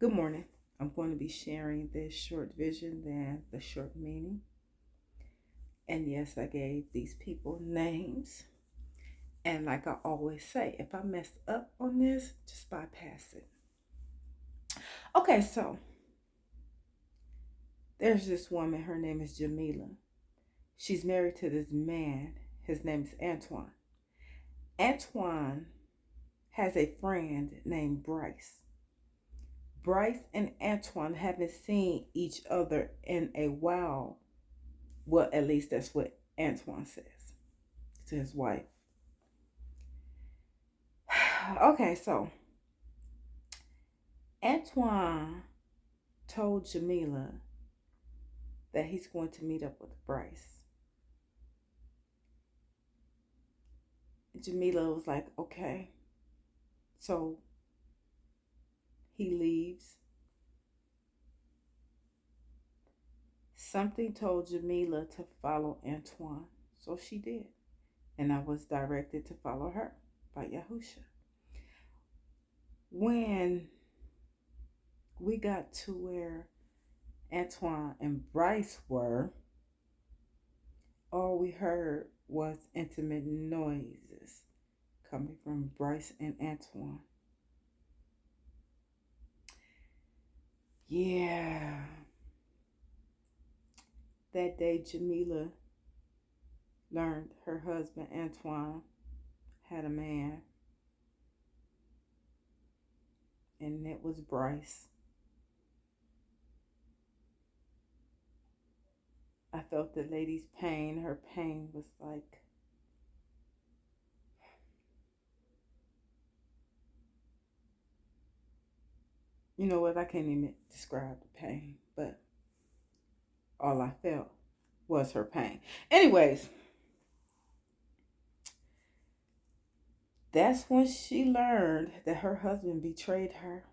Good morning. I'm going to be sharing this short vision than the short meaning. And yes, I gave these people names. And like I always say, if I mess up on this, just bypass it. Okay, so there's this woman. Her name is Jamila. She's married to this man. His name is Antoine. Antoine has a friend named Bryce. Bryce and Antoine haven't seen each other in a while. Well, at least that's what Antoine says to his wife. Okay, so Antoine told Jamila that he's going to meet up with Bryce. Jamila was like, okay. So he leaves. Something told Jamila to follow Antoine. So she did. And I was directed to follow her by Yahusha. When we got to where Antoine and Bryce were, all we heard was intimate noises coming from Bryce and Antoine. Yeah. That day, Jamila learned her husband, Antoine, had a man, and it was Bryce. I felt the lady's pain. Her pain was like, you know what? I can't even describe the pain, but all I felt was her pain. Anyways, that's when she learned that her husband betrayed her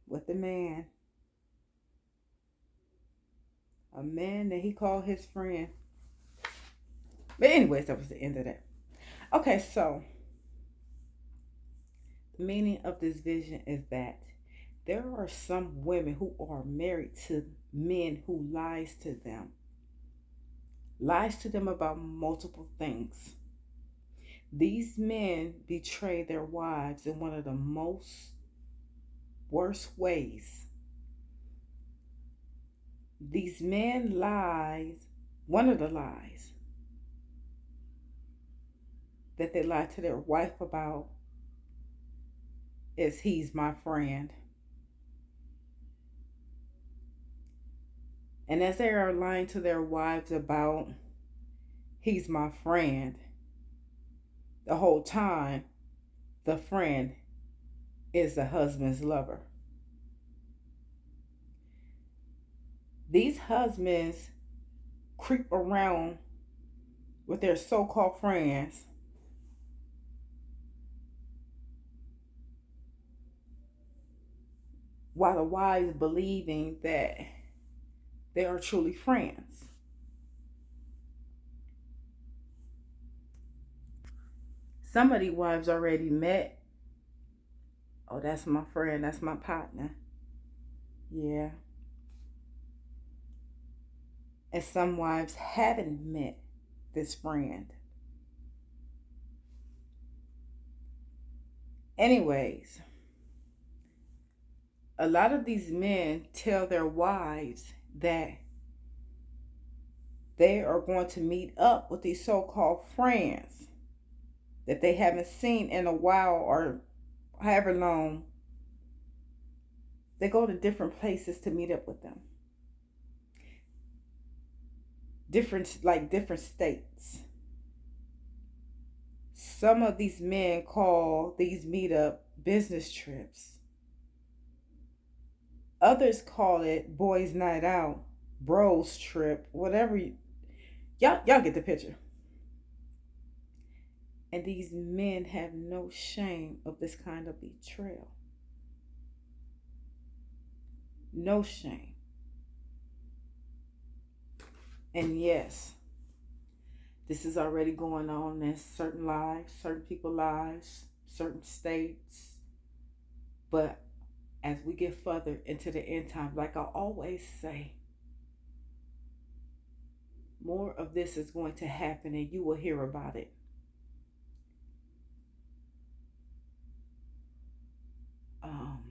with a man that he called his friend. But anyways, that was the end of that. Okay, so the meaning of this vision is that there are some women who are married to men who lies to them about multiple things. These men betray their wives in one of the most worst ways. These men lies, one of the lies that they lie to their wife about is he's my friend. And as they are lying to their wives about he's my friend, the whole time the friend is the husband's lover. These husbands creep around with their so-called friends while the wives believing that they are truly friends. Some of these wives already met. Oh, that's my friend, that's my partner. Yeah. And some wives haven't met this friend. Anyways, a lot of these men tell their wives that they are going to meet up with these so-called friends that they haven't seen in a while or however long. They go to different places to meet up with them. Different states. Some of these men call these meetup business trips. Others call it boys night out, bros trip, whatever y'all get the picture. And these men have no shame of this kind of betrayal. No shame. And yes, this is already going on in certain lives, certain people's lives, certain states. But as we get further into the end time. Like I always say, more of this is going to happen and you will hear about it. Um,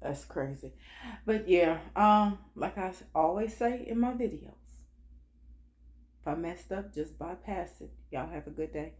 that's crazy. But yeah, like I always say in my videos, if I messed up, just bypass it. Y'all have a good day.